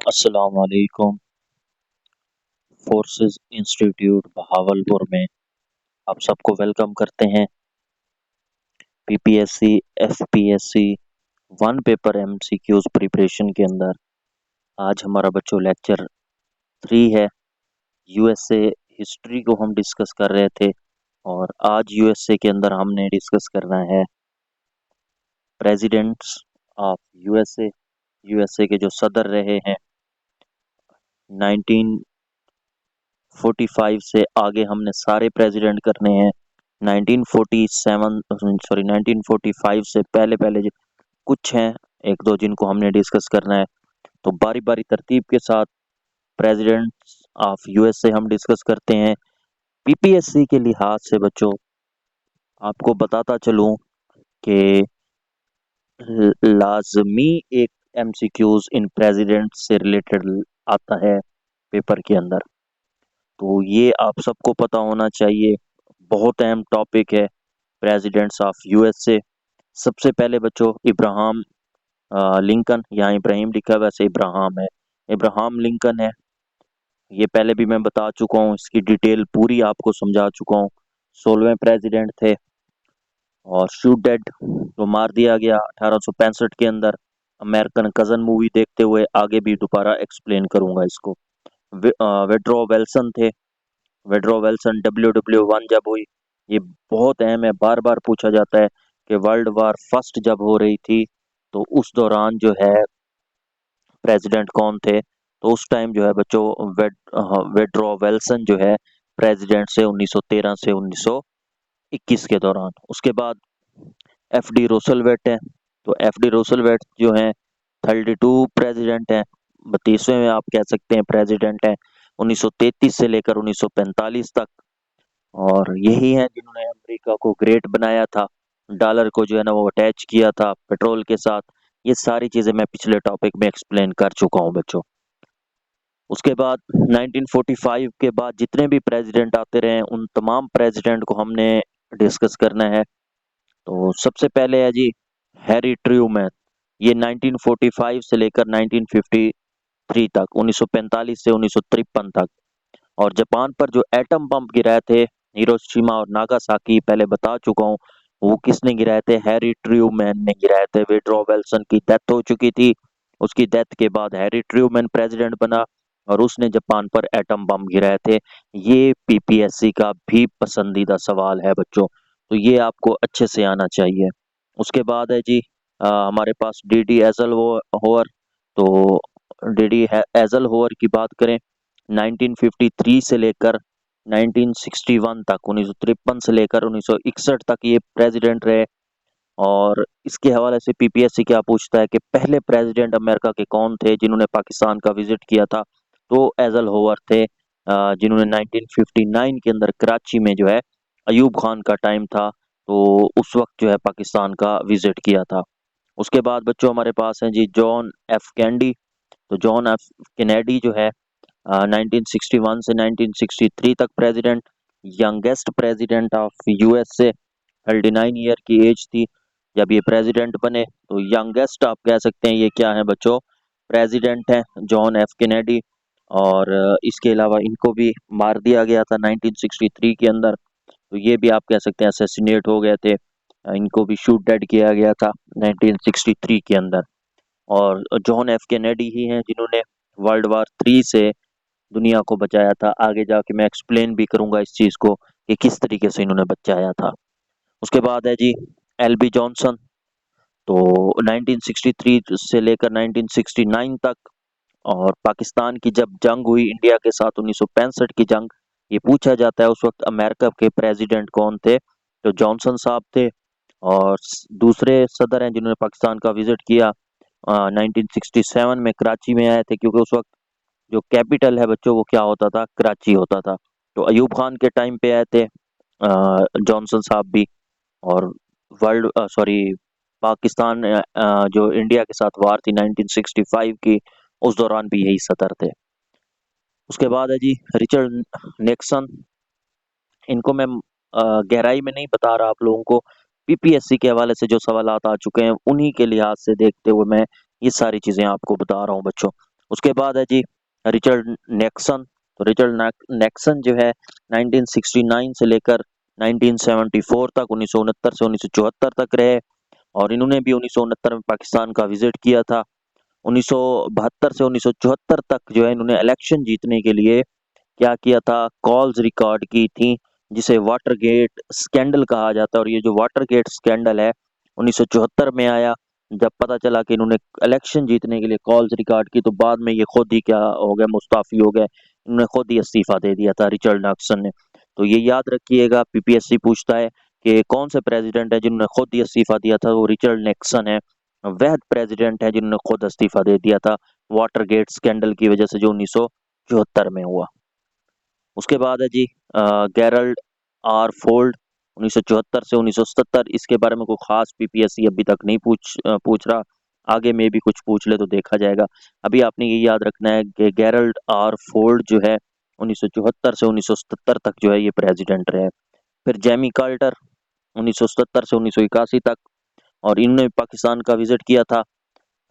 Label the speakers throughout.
Speaker 1: अस्सलाम वालेकुम। Forces institute Bahawalpur में आप सबको वेलकम करते हैं। PPSC FPSC one paper MCQs preparation के अंदर आज हमारा बच्चों लेक्चर 3 है। यूएसए हिस्ट्री को हम डिस्कस कर रहे थे और आज यूएसए के अंदर हमने डिस्कस करना है प्रेसिडेंट्स ऑफ यूएसए। यूएसए के जो सदर रहे हैं 1945 से आगे हमने सारे प्रेसिडेंट करने हैं। 1945 से पहले पहले कुछ हैं एक दो जिनको हमने डिस्कस करना है। तो बारी बारी तरतीब के साथ प्रेसिडेंट्स ऑफ यूएसए हम डिस्कस करते हैं। पीपीएससी के लिहाज से बच्चों आपको बताता चलूं कि लाजमी एक एमसीक्यूज इन प्रेसिडेंट से रिलेटेड आता है पेपर के अंदर, तो ये आप सबको पता होना चाहिए। बहुत अहम टॉपिक है प्रेसिडेंट्स ऑफ यूएसए। सबसे पहले बच्चों इब्राहम लिंकन, यहाँ इब्राहिम लिखा है वैसे इब्राहम है, इब्राहम लिंकन है। ये पहले भी मैं बता चुका हूँ, इसकी डिटेल पूरी आपको समझा चुका हूँ। 16वें प्रेसिडेंट थे और शूट डेड तो मार दिया गया 1865 के अंदर। अमेरिकन कजन मूवी देखते हुए आगे भी दोबारा एक्सप्लेन करूंगा इसको। वेड्रो वेल्सन थे। वेड्रो वेल्सन WW1 जब हुई, ये बहुत अहम है, बार बार पूछा जाता है कि वर्ल्ड वार फर्स्ट जब हो रही थी तो उस दौरान जो है प्रेसिडेंट कौन थे। तो उस टाइम जो है बच्चों वेड्रो वेल्सन जो है प्रेसिडेंट से 1913 से 1921 के दौरान। उसके बाद FD रोसलवेट है। तो FD रोसलवेट जो है 32 प्रेसिडेंट हैं, 32वें में आप कह सकते हैं प्रेसिडेंट हैं 1933 से लेकर 1945 तक। और यही है जिन्होंने अमेरिका को ग्रेट बनाया था, डॉलर को जो है ना वो अटैच किया था पेट्रोल के साथ। ये सारी चीजें मैं पिछले टॉपिक में एक्सप्लेन कर चुका हूँ बच्चों। उसके बाद 1945 के बाद जितने भी प्रेसिडेंट आते रहे उन तमाम प्रेसिडेंट को हमने डिस्कस करना है। तो सबसे पहले है जी हैरी ट्रूमैन। ये 1945 से लेकर 1953 तक, 1945 से 1953 तक। और जापान पर जो एटम बम गिराए थे हिरोशिमा और नागासाकी, पहले बता चुका हूँ वो किसने गिराए थे, हैरी ट्रूमैन ने गिराए थे। विड्रो वेल्सन की डेथ हो चुकी थी, उसकी डेथ के बाद हैरी ट्रूमैन प्रेसिडेंट बना और उसने जापान पर एटम बम गिराए थे। ये पीपीएससी का भी पसंदीदा सवाल है बच्चों, तो ये आपको अच्छे से आना चाहिए। उसके बाद है जी हमारे पास डीडी एजल होवर। तो डीडी एजल होवर की बात करें 1953 से लेकर 1961 तक, 1953 से लेकर 1961 तक ये प्रेसिडेंट रहे। और इसके हवाले से पीपीएससी क्या पूछता है कि पहले प्रेसिडेंट अमेरिका के कौन थे जिन्होंने पाकिस्तान का विजिट किया था। तो एजल होवर थे, जिन्होंने 1959 के अंदर कराची में जो है अयूब खान का टाइम था तो उस वक्त जो है पाकिस्तान का विजिट किया था। उसके बाद बच्चों हमारे पास हैं जी जॉन एफ कैंडी। तो जॉन एफ कैनेडी जो है 1961 से 1963 तक president, youngest president of USA. 39 year की एज थी जब ये प्रेसिडेंट बने। तो यंगेस्ट आप कह सकते हैं ये क्या है बच्चों, प्रेसिडेंट हैं जॉन एफ कैनेडी। और इसके अलावा इनको भी मार दिया गया था 1963 के अंदर, तो ये भी आप कह सकते हैं असैसिनेट हो गए थे। इनको भी शूट डेड किया गया था 1963 के अंदर। और जॉन एफ कैनेडी ही हैं जिन्होंने वर्ल्ड वार 3 से दुनिया को बचाया था। आगे जाके मैं एक्सप्लेन भी करूंगा इस चीज को कि किस तरीके से इन्होंने बचाया था। उसके बाद है जी LB जॉनसन। तो 1963 से लेकर 1969 तक, और पाकिस्तान की जब जंग हुई इंडिया के साथ 1965 की जंग, ये पूछा जाता है उस वक्त अमेरिका के प्रेसिडेंट कौन थे। तो जॉनसन साहब थे। और दूसरे सदर हैं जिन्होंने पाकिस्तान का विजिट किया 1967 में कराची में आए थे, क्योंकि उस वक्त जो कैपिटल है बच्चों वो क्या होता था, कराची होता था। तो अयूब खान के टाइम पे आए थे जॉनसन साहब भी। और वर्ल्ड सॉरी पाकिस्तान जो इंडिया के साथ वार थी 1965 की, उस दौरान भी यही सदर थे। उसके बाद है जी रिचर्ड निक्सन। इनको मैं गहराई में नहीं बता रहा आप लोगों को, पीपीएससी के हवाले से जो सवाल आ चुके हैं उन्हीं के लिहाज से देखते हुए मैं ये सारी चीजें आपको बता रहा हूँ बच्चों। उसके बाद है जी रिचर्ड नेक्सन। तो नेक्सन जो है 1969 से लेकर 1974 तक, 1969 से 1974 तक रहे, और इन्होंने भी 1969 में पाकिस्तान का विजिट किया था। 1972 से 1974 तक जो है इन्होंने इलेक्शन जीतने के लिए क्या किया था, कॉल्स रिकॉर्ड की थी, जिसे वाटरगेट स्कैंडल कहा जाता है। और ये जो वाटरगेट स्कैंडल है 1974 में आया, जब पता चला कि इन्होंने इलेक्शन जीतने के लिए कॉल्स रिकॉर्ड की, तो बाद में ये खुद ही क्या हो गए, मुस्ताफी हो गए, इन्होंने खुद ही इस्तीफा दे दिया था रिचर्ड नक्सन ने। तो ये याद रखिएगा, पीपीएससी पूछता है कि कौन से प्रेसिडेंट है जिन्होंने खुद ही इस्तीफा दिया था, वो रिचर्ड निक्सन है। वह प्रेसिडेंट है जिन्होंने खुद इस्तीफा दे दिया था वाटरगेट स्कैंडल की वजह से, जो 1974 में हुआ। उसके बाद है जी गैरल्ड आर फोल्ड, 1974 से 1977। इसके बारे में कोई खास पीपीएससी अभी तक नहीं पूछ रहा, आगे में भी कुछ पूछ ले तो देखा जाएगा। अभी आपने ये याद रखना है कि गैरल्ड आर फोल्ड जो है 1974 से 1977 तक जो है ये प्रेसिडेंट रहे। फिर जेमी कार्टर 1977 से 1981 तक, और इन्होंने पाकिस्तान का विजिट किया था,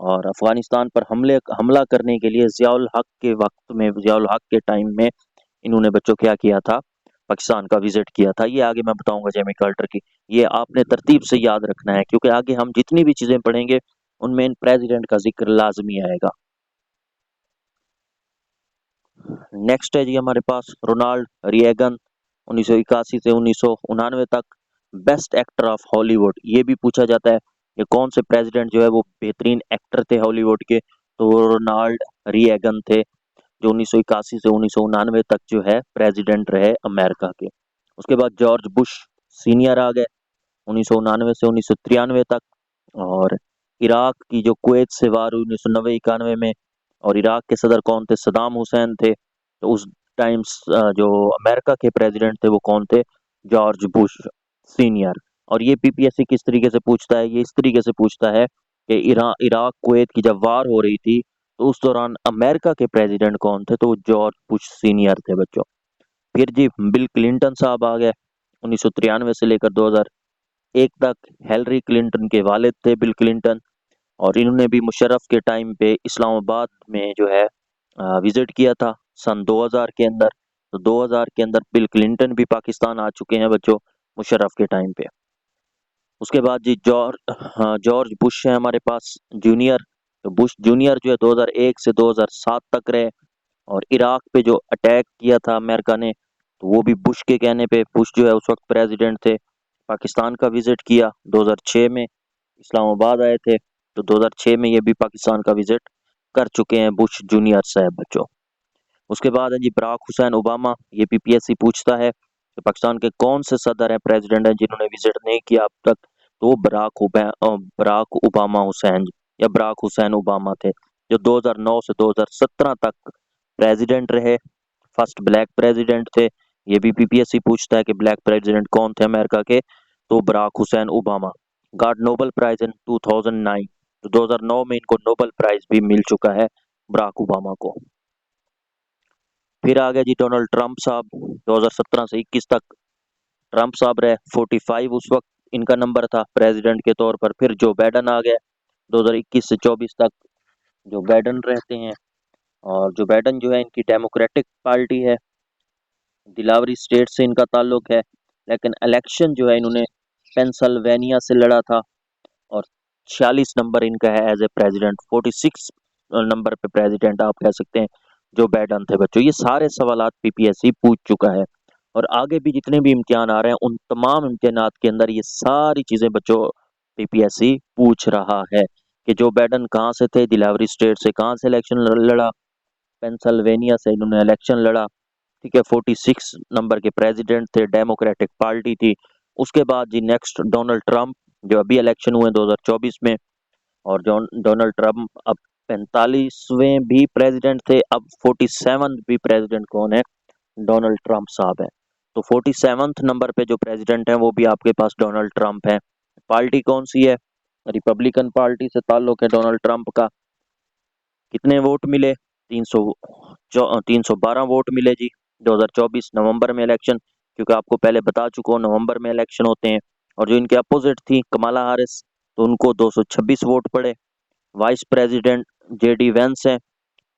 Speaker 1: और अफगानिस्तान पर हमला करने के लिए जियाउल हक के वक्त में, जियाउल हक के टाइम में इन्होंने बच्चों क्या किया था, पाकिस्तान का विजिट किया था। ये आगे मैं बताऊंगा जेमी कार्टर की, ये आपने तरतीब से याद रखना है, क्योंकि आगे हम जितनी भी चीजें पढ़ेंगे उनमें इन प्रेसिडेंट का जिक्र लाजमी आएगा। नेक्स्ट है जी हमारे पास रोनाल्ड रिएगन, 1981 से 1999 तक, बेस्ट एक्टर ऑफ हॉलीवुड। ये भी पूछा जाता है कि कौन से प्रेसिडेंट जो है वो बेहतरीन एक्टर थे हॉलीवुड के, तो वो रोनाल्ड रिएगन थे, जो 1981 से 1999 तक जो है प्रेसिडेंट रहे अमेरिका के। उसके बाद जॉर्ज बुश सीनियर आ गए 1999 से 1993 तक, और इराक की जो कुवैत से वार हुई 1990-91 में, और इराक के सदर कौन थे, सदाम हुसैन थे। तो उस टाइम जो अमेरिका के प्रेसिडेंट थे वो कौन थे, जॉर्ज बुश सीनियर। और ये पीपीएससी किस तरीके से पूछता है, ये इस तरीके से पूछता है कि इराक कुवैत की जब वार हो रही थी तो उस दौरान अमेरिका के प्रेसिडेंट कौन थे, तो वो जॉर्ज बुश सीनियर थे बच्चों। फिर जी बिल क्लिंटन साहब आ गए 1993 से लेकर 2001 तक। हिलरी क्लिंटन के वालिद थे बिल क्लिंटन, और इन्होंने भी मुशर्रफ के टाइम पे इस्लामाबाद में जो है विजिट किया था सन 2000 के अंदर। तो 2000 के अंदर बिल क्लिंटन भी पाकिस्तान आ चुके हैं बच्चों, मुशर्रफ के टाइम पे। उसके बाद जी जॉर्ज बुश है हमारे पास जूनियर। तो बुश जूनियर जो है 2001 से 2007 तक रहे, और इराक पे जो अटैक किया था अमेरिका ने, तो वो भी बुश के कहने पे, बुश जो है उस वक्त प्रेसिडेंट थे, पाकिस्तान का विजिट किया 2006 में, इस्लामाबाद आए थे। तो 2006 में ये भी पाकिस्तान का विजिट कर चुके हैं बुश जूनियर साहब बच्चों। उसके बाद है जी बराक हुसैन ओबामा। ये पीपीएससी पूछता है कि पाकिस्तान के कौन से सदर हैं, प्रेसिडेंट हैं जिन्होंने विजिट नहीं किया अब तक, तो वो बराक ओबामा हुसैन या बराक हुसैन ओबामा थे, जो 2009 से 2017 तक प्रेसिडेंट रहे, फर्स्ट ब्लैक प्रेसिडेंट थे। ये भी पीपीएससी पूछता है कि ब्लैक प्रेसिडेंट कौन थे अमेरिका के, तो Barack Hussein Obama. Got Nobel prize in 2009, तो 2009 में इनको नोबेल प्राइज भी मिल चुका है बराक ओबामा को। फिर आ गया जी डोनाल्ड ट्रंप साहब, 2017 से 21 तक ट्रंप साहब रहे, 45 उस वक्त इनका नंबर था प्रेसिडेंट के तौर पर। फिर जो बाइडन आ गया 2021 से 24 तक, जो बाइडन रहते हैं, और जो बाइडन जो है इनकी डेमोक्रेटिक पार्टी है, दिलावरी स्टेट से इनका ताल्लुक है, लेकिन इलेक्शन जो है इन्होंने पेंसिल्वेनिया से लड़ा था, और 46 नंबर इनका है एज ए प्रेसिडेंट, 46 नंबर पे प्रेसिडेंट आप कह सकते हैं जो बाइडन थे बच्चों। ये सारे सवालात पीपीएससी पूछ चुका है, और आगे भी जितने भी इम्तिहान आ रहे हैं उन तमाम इम्तिहानात के अंदर ये सारी चीजें बच्चों पीपीएससी पूछ रहा है कि जो बाइडन कहाँ से थे, दिलावरी स्टेट से कहाँ से इलेक्शन लड़ा, पेंसिल्वेनिया से इन्होंने इलेक्शन लड़ा, ठीक है। 46 नंबर के प्रेसिडेंट थे, डेमोक्रेटिक पार्टी थी। उसके बाद जी नेक्स्ट डोनाल्ड ट्रंप, जो अभी इलेक्शन हुए 2024 में, और डोनाल्ड ट्रंप अब 45वें भी प्रेसिडेंट थे, अब 47 भी प्रेसिडेंट कौन है, डोनाल्ड ट्रंप साहब है। तो 47th नंबर पे जो प्रेसिडेंट है वो भी आपके पास डोनाल्ड ट्रंप है। पार्टी कौन सी है, रिपब्लिकन पार्टी से ताल्लुक है डोनाल्ड ट्रंप का। कितने वोट मिले, 312 वोट मिले जी 2024 नवंबर में इलेक्शन, क्योंकि आपको पहले बता चुका हूँ नवंबर में इलेक्शन होते हैं। और जो इनके अपोजिट थी कमला हैरिस, तो उनको 226 वोट पड़े। वाइस प्रेसिडेंट जेडी वेंस हैं,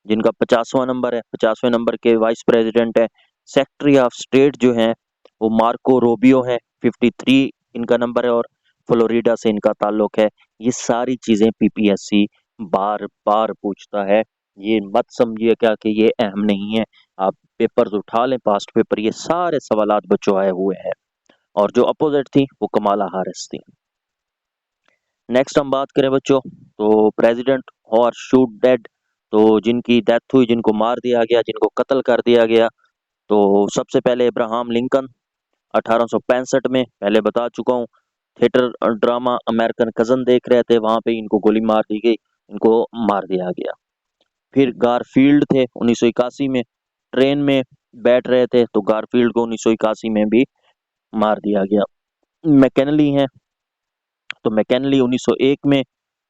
Speaker 1: जिनका 50वां नंबर है, 50वें नंबर के वाइस प्रेसिडेंट है। सेक्रेटरी ऑफ स्टेट जो हैं वो मार्को रोबियो हैं, 53 इनका नंबर है और फ्लोरिडा से इनका ताल्लुक है। ये सारी चीजें पीपीएससी बार बार पूछता है। ये मत समझिए क्या कि ये अहम नहीं है। आप पेपर्स उठा लें, पास्ट पेपर, ये सारे सवालात बच्चों आए हुए हैं। और जो अपोजिट थी वो कमाला हारिस थी। नेक्स्ट हम बात करें बच्चों, तो प्रेसिडेंट और शूट डेड, तो जिनकी डेथ हुई, जिनको मार दिया गया, जिनको कत्ल कर दिया गया, तो सबसे पहले अब्राहम लिंकन 1865 में, पहले बता चुका हूँ। थिएटर ड्रामा अमेरिकन कजन देख रहे थे, वहां पे इनको गोली मार दी गई, इनको मार दिया गया। फिर गारफील्ड थे 1981 में, ट्रेन में बैठ रहे थे तो गारफील्ड को 1981 में भी मार दिया गया। मैकेनली हैं, तो मैकेनली 1901 में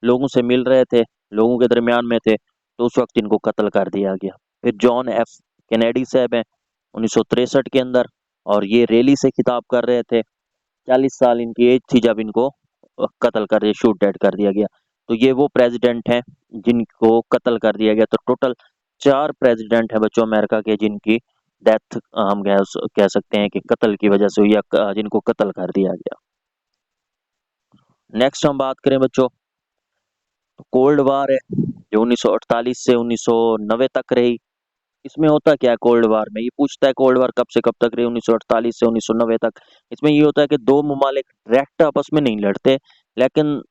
Speaker 1: लोगों से मिल रहे थे, लोगों के दरमियान में थे, तो उस वक्त इनको कत्ल कर दिया गया। फिर जॉन एफ कैनेडी साहब हैं 1963 के अंदर, और ये रैली से खिताब कर रहे थे। 40 साल इनकी एज थी जब इनको कत्ल कर दिया, शूट डेड कर दिया गया। तो ये वो प्रेसिडेंट हैं जिनको कत्ल कर दिया गया। तो टोटल 4 प्रेसिडेंट हैं बच्चों अमेरिका के जिनकी डेथ हम कह सकते हैं कि कत्ल की वजह से हुई, या जिनको कत्ल कर दिया गया। नेक्स्ट हम बात करें बच्चों, तो कोल्ड वार है जो 1948 से 1990 तक रही। इसमें होता क्या है कोल्ड वार में, ये पूछता है कोल्ड वार कब से कब तक रही, 1948 से 1990 तक। इसमें ये होता है कि दो ममालिक डायरेक्ट आपस में नहीं लड़ते, लेकिन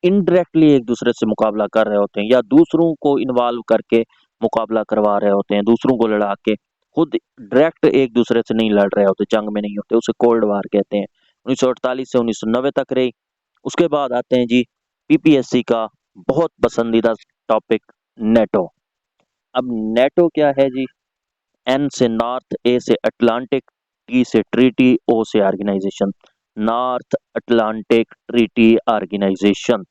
Speaker 1: इनडायरेक्टली एक दूसरे से मुकाबला कर रहे होते हैं, या दूसरों को इन्वॉल्व करके मुकाबला करवा रहे होते हैं, दूसरों को लड़ा के। खुद डायरेक्ट एक दूसरे से नहीं लड़ रहे होते, जंग में नहीं होते, उसे कोल्ड वार कहते हैं। 1948 से 1990 तक रही। उसके बाद आते हैं जी पीपीएससी का बहुत पसंदीदा टॉपिक, नेटो। अब नेटो क्या है जी? एन से नॉर्थ, ए से अटलांटिक, टी से ट्रीटी, ओ से organisation. North Atlantic Treaty Organisation.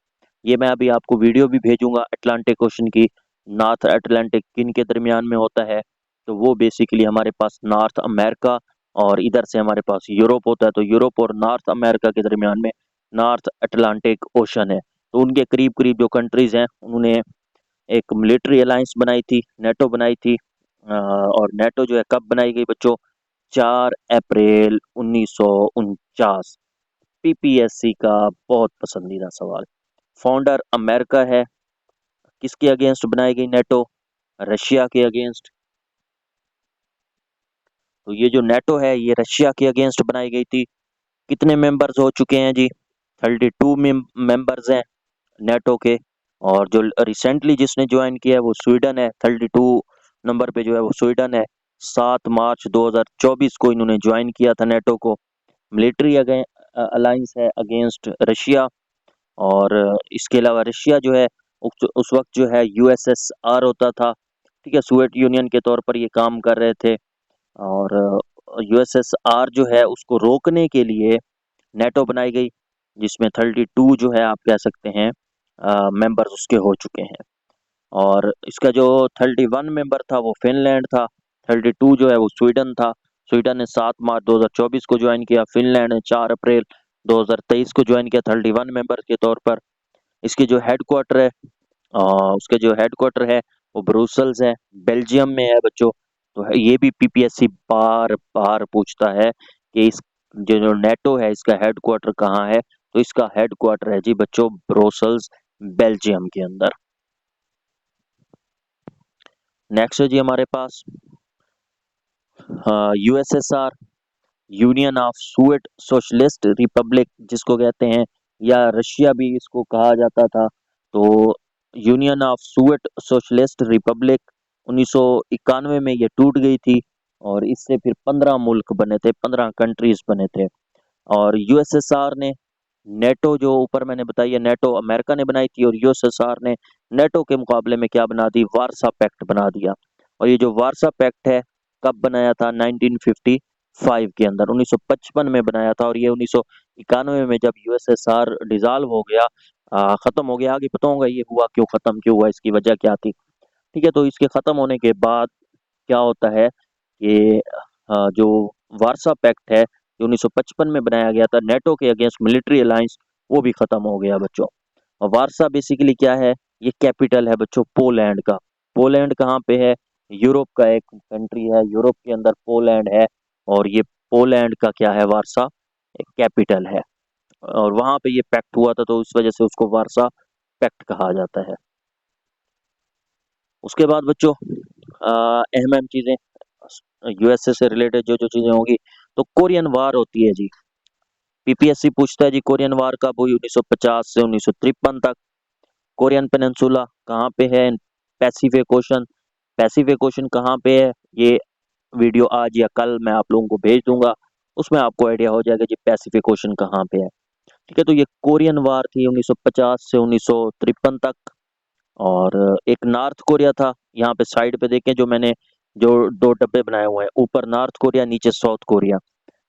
Speaker 1: ये मैं अभी आपको वीडियो भी भेजूंगा अटलांटिक ओशन की। नॉर्थ अटलांटिक किन के दरमियान में होता है? तो वो बेसिकली हमारे पास नॉर्थ अमेरिका और इधर से हमारे पास यूरोप होता है। तो यूरोप और नॉर्थ अमेरिका के दरमियान में नॉर्थ अटलांटिक ओशन है। तो उनके करीब करीब जो कंट्रीज हैं उन्होंने एक मिलिट्री अलायंस बनाई थी, नेटो बनाई थी। और नेटो जो है कब बनाई गई बच्चों? 4 अप्रैल 1949। पीपीएससी का बहुत पसंदीदा सवाल। फाउंडर अमेरिका है। किसके अगेंस्ट बनाई गई नेटो? रशिया के अगेंस्ट। तो ये जो नेटो है ये रशिया के अगेंस्ट बनाई गई थी। कितने मेंबर्स हो चुके हैं जी? 32 मेंबर्स हैं नेटो के। और जो रिसेंटली जिसने ज्वाइन किया है वो स्वीडन है, 32 नंबर पे जो है वो स्वीडन है। 7 मार्च 2024 को इन्होंने ज्वाइन किया था नेटो को। मिलिट्री अलायंस है अगेंस्ट रशिया। और इसके अलावा रशिया जो है उस वक्त जो है यूएसएसआर होता था, ठीक है, सोवियत यूनियन के तौर पर ये काम कर रहे थे। और यूएसएसआर जो है उसको रोकने के लिए नेटो बनाई गई, जिसमें 32 जो है आप कह सकते हैं मेंबर्स उसके हो चुके हैं। और इसका जो 31 मेंबर था वो फिनलैंड था। 32 जो है वो स्वीडन था। स्वीडन ने 7 मार्च 2024 को ज्वाइन किया। फिनलैंड ने 4 अप्रैल 2023 को ज्वाइन किया 31 मेंबर के तौर पर। इसकी जो हेडक्वार्टर है उसके जो हेडक्वार्टर है वो ब्रुसेल्स है, बेल्जियम में है बच्चों। तो ये भी पीपीएससी बार बार पूछता है कि इस जो नेटो है इसका हेडक्वार्टर कहाँ है? तो इसका हेडक्वार्टर है जी बच्चों ब्रुसेल्स, बेल्जियम के अंदर। नेक्स्ट है जी हमारे पास USSR, Union of Soviet Socialist Republic जिसको कहते हैं, या रशिया भी इसको कहा जाता था। तो union of Soviet Socialist Republic 1991 में ये टूट गई थी। और इससे फिर 15 मुल्क बने थे, 15 कंट्रीज बने थे। और यूएसएसआर ने नेटो जो ऊपर मैंने बताई है, नेटो अमेरिका ने बनाई थी, और यूएसएसआर ने नेटो के मुकाबले में क्या बना दी? वारसा पैक्ट बना दिया। और ये जो वारसा पैक्ट है कब बनाया था? 1955 के अंदर, 1955 में बनाया था। और ये 1991 में जब यूएसएसआर डिसॉल्व हो गया, खत्म हो गया, आगे पता होगा ये हुआ क्यों, खत्म क्यों हुआ, इसकी वजह क्या थी। ठीक है, तो इसके खत्म होने के बाद क्या होता है कि जो वारसा पैक्ट है जो 1955 में बनाया गया था नेटो के अगेंस्ट मिलिट्री अलायंस, वो भी खत्म हो गया बच्चों। और वारसा बेसिकली क्या है? ये कैपिटल है बच्चों पोलैंड का। पोलैंड कहाँ पे है? यूरोप का एक कंट्री है, यूरोप के अंदर पोलैंड है। और ये पोलैंड का क्या है? वारसा एक कैपिटल है। और वहां पे ये पैक्ट हुआ था, तो उस वजह से उसको वारसा पैक्ट कहा जाता है। उसके बाद बच्चों अहम अहम चीजें यूएसए से रिलेटेड जो जो चीजें होंगी, तो कोरियन वार होती है जी। पीपीएससी पूछता है जी कोरियन वार कब हुई? 1950 से 1953 तक। कोरियन पेनिनसुला कहाँ पे है? Pacific ocean. पैसिफिक ओशन कहाँ पे है? ये वीडियो आज या कल मैं आप लोगों को भेज दूंगा, उसमें आपको आइडिया हो जाएगा जी पैसिफिक ओशन कहाँ पे है। ठीक है, तो ये कोरियन वार थी 1950 से 1953 तक। और एक नॉर्थ कोरिया था, यहाँ पे साइड पे देखें जो मैंने जो दो डब्बे बनाए हुए हैं, ऊपर नॉर्थ कोरिया नीचे साउथ कोरिया।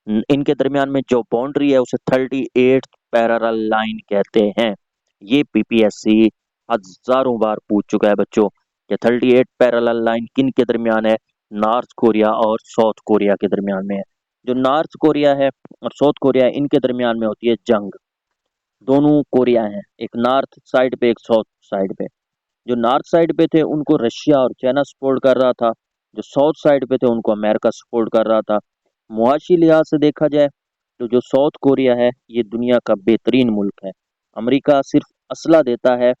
Speaker 1: इनके दरमियान में जो बाउंड्री है उसे 38 पैरेलल लाइन कहते हैं। ये पीपीएससी हजारों बार पूछ चुका है बच्चों कि 38 पैरेलल लाइन किन के दरमियान है? नॉर्थ कोरिया और साउथ कोरिया के दरमियान में है। जो नॉर्थ कोरिया है और साउथ कोरिया है, इनके दरमियान में होती है जंग। दोनों कोरिया हैं, एक नॉर्थ साइड पे एक साउथ साइड पे। जो नॉर्थ साइड पे थे उनको रशिया और चाइना सपोर्ट कर रहा था, जो साउथ साइड पे थे उनको अमेरिका सपोर्ट कर रहा था। मुआशी लिहाज से देखा जाए तो जो साउथ कोरिया है ये दुनिया का बेहतरीन मुल्क है। अमेरिका सिर्फ असला देता है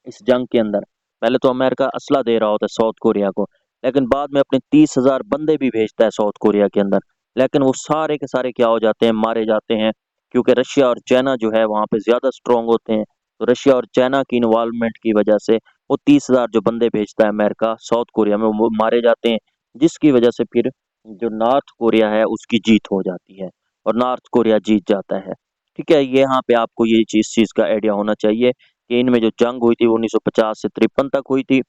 Speaker 1: इस जंग के अंदर। पहले तो अमेरिका असला दे रहा होता है साउथ कोरिया को, लेकिन बाद में अपने 30,000 बंदे भी भेजता है साउथ कोरिया के अंदर। लेकिन वो सारे के सारे क्या हो जाते हैं? मारे जाते हैं, क्योंकि रशिया और चाइना जो है वहाँ पे ज्यादा स्ट्रांग होते हैं। तो रशिया और चाइना की इन्वॉल्वमेंट की वजह से वो 30,000 जो बंदे भेजता है अमेरिका साउथ कोरिया में, वो मारे जाते हैं। जिसकी वजह से फिर जो नॉर्थ कोरिया है उसकी जीत हो जाती है और नॉर्थ कोरिया जीत जाता है। ठीक है, ये यहाँ पे आपको ये चीज का आइडिया होना चाहिए कि इनमें जो जंग हुई थी वो 1950 से 53 तक हुई थी।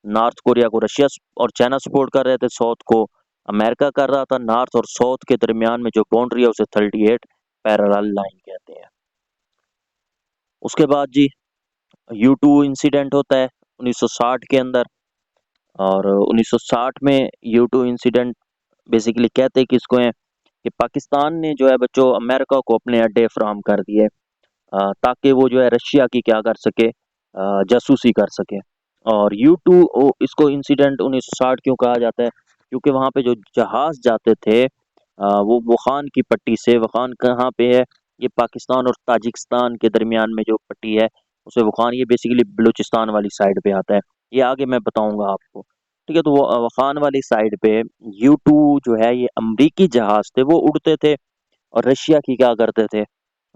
Speaker 1: नॉर्थ कोरिया को रशिया और चाइना सपोर्ट कर रहे थे, साउथ को अमेरिका कर रहा था। नॉर्थ और साउथ के दरमियान में जो बाउंड्री है उसे 38 पैरेलल लाइन कहते हैं। उसके बाद जी यू टू इंसिडेंट होता है 1960 के अंदर। और 1960 में यू टू इंसिडेंट बेसिकली कहते किसको हैं कि पाकिस्तान ने जो है बच्चों अमेरिका को अपने अड्डे फराहम कर दिए, ताकि वो जो है रशिया की क्या कर सके? जासूसी कर सके। और यू टू इसको इंसिडेंट 1960 क्यों कहा जाता है? क्योंकि वहाँ पे जो जहाज जाते थे वो वखान की पट्टी से, वखान कहाँ पे है? ये पाकिस्तान और ताजिकिस्तान के दरमियान में जो पट्टी है उसे वखान, ये बेसिकली बलूचिस्तान वाली साइड पे आता है। ये आगे मैं बताऊंगा आपको। ठीक है, तो वो वखान वाली साइड पे यू टू जो है ये अमरीकी जहाज थे, वो उड़ते थे और रशिया की क्या करते थे?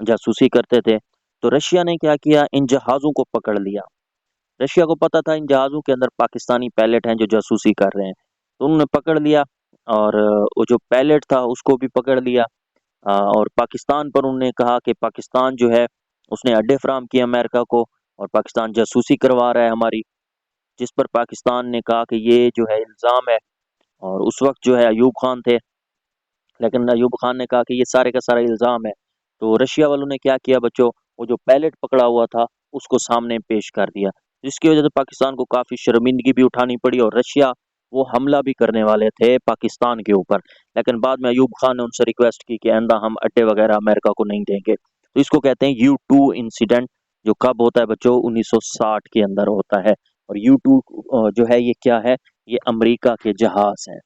Speaker 1: जासूसी करते थे। तो रशिया ने क्या किया? इन जहाज़ों को पकड़ लिया। रशिया को पता था इन जहाज़ों के अंदर पाकिस्तानी पायलट हैं जो जासूसी कर रहे हैं, तो उन्होंने पकड़ लिया। और वो जो पायलट था उसको भी पकड़ लिया। और पाकिस्तान पर उन्होंने कहा कि पाकिस्तान जो है उसने अड्डे फराहम किए अमेरिका को, और पाकिस्तान जासूसी करवा रहा है हमारी। जिस पर पाकिस्तान ने कहा कि ये जो है इल्ज़ाम है। और उस वक्त जो है अयूब खान थे, लेकिन अयूब खान ने कहा कि ये सारे का सारा इल्ज़ाम है। तो रशिया वालों ने क्या किया बच्चों? वो जो पायलट पकड़ा हुआ था उसको सामने पेश कर दिया, जिसकी वजह से पाकिस्तान को काफ़ी शर्मिंदगी भी उठानी पड़ी। और रशिया वो हमला भी करने वाले थे पाकिस्तान के ऊपर, लेकिन बाद में अयूब खान ने उनसे रिक्वेस्ट की कि आइंदा हम अड्डे वगैरह अमेरिका को नहीं देंगे। तो इसको कहते हैं यू टू इंसिडेंट, जो कब होता है बच्चों? 1960 के अंदर होता है। और यू टू जो है ये क्या है? ये अमेरिका के जहाज हैं।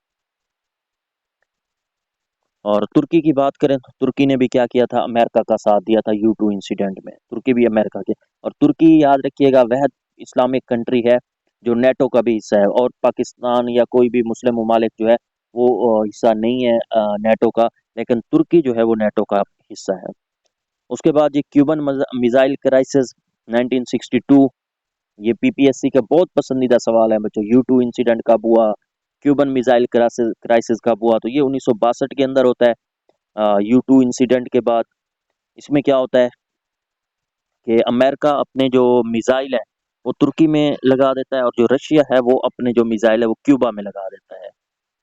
Speaker 1: और तुर्की की बात करें तो तुर्की ने भी क्या किया था? अमेरिका का साथ दिया था यू टू इंसिडेंट में। तुर्की भी अमेरिका के, और तुर्की याद रखिएगा वह इस्लामिक कंट्री है जो नेटो का भी हिस्सा है। और पाकिस्तान या कोई भी मुस्लिम ममालिक जो है वो हिस्सा नहीं है नेटो का, लेकिन तुर्की जो है वो नेटो का हिस्सा है। उसके बाद ये क्यूबन मिसाइल क्राइसिस 1962, ये पीपीएससी का बहुत पसंदीदा सवाल है बच्चों। यू टू इंसिडेंट कब हुआ? क्यूबन मिसाइल क्राइसिस क्राइसिस कब हुआ? तो ये 1962 के अंदर होता है। यू टू इंसिडेंट के बाद इसमें क्या होता है कि अमेरिका अपने जो मिसाइल है वो तुर्की में लगा देता है, और जो रशिया है वो अपने जो मिसाइल है वो क्यूबा में लगा देता है।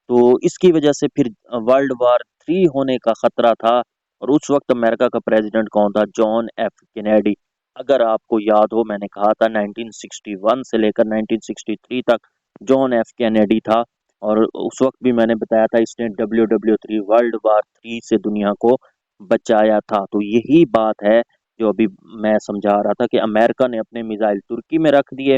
Speaker 1: तो इसकी वजह से फिर वर्ल्ड वार 3 होने का खतरा था। और उस वक्त अमेरिका का प्रेसिडेंट कौन था? John F Kennedy. अगर आपको याद हो, मैंने कहा था 1961 से लेकर 1963 तक जॉन एफ कैनेडी था। और उस वक्त भी मैंने बताया था इसने WW3 वर्ल्ड वार 3 से दुनिया को बचाया था। तो यही बात है जो अभी मैं समझा रहा था कि अमेरिका ने अपने मिसाइल तुर्की में रख दिए,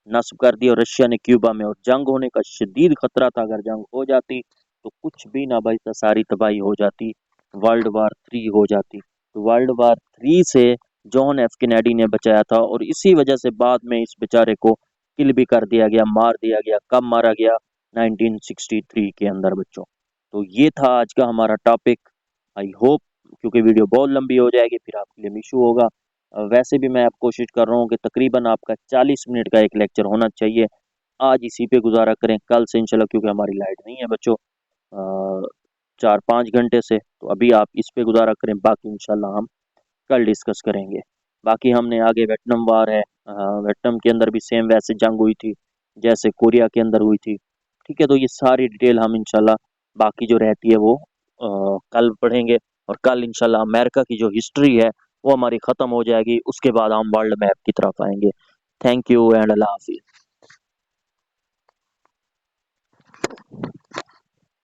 Speaker 1: नस्ब कर दी और रशिया ने क्यूबा में, और जंग होने का शदीद खतरा था। अगर जंग हो जाती तो कुछ भी ना बचता, सारी तबाही हो जाती, वर्ल्ड वार 3 हो जाती। तो वर्ल्ड वार 3 से जॉन एफ कैनेडी ने बचाया था, और इसी वजह से बाद में इस बेचारे को किल भी कर दिया गया, मार दिया गया। कब मारा गया? 1963 के अंदर बच्चों। तो ये था आज का हमारा टॉपिक। आई होप, क्योंकि वीडियो बहुत लंबी हो जाएगी फिर आपके लिए इशू होगा। वैसे भी मैं अब कोशिश कर रहा हूँ कि तकरीबन आपका 40 मिनट का एक लेक्चर होना चाहिए। आज इसी पे गुजारा करें, कल से इंशाल्लाह, क्योंकि हमारी लाइट नहीं है बच्चों 4-5 घंटे से, तो अभी आप इस पे गुजारा करें, बाकी इंशाल्लाह हम कल डिस्कस करेंगे। बाकी हमने आगे वियतनाम वार है, वियतनाम के अंदर भी सेम वैसे जंग हुई थी जैसे कोरिया के अंदर हुई थी। ठीक है, तो ये सारी डिटेल हम इंशाल्लाह बाकी जो रहती है वो कल पढ़ेंगे। और कल इंशाल्लाह अमेरिका की जो हिस्ट्री है वो हमारी ख़त्म हो जाएगी, उसके बाद हम वर्ल्ड मैप की तरफ आएंगे। थैंक यू एंड अल्लाह हाफिज़।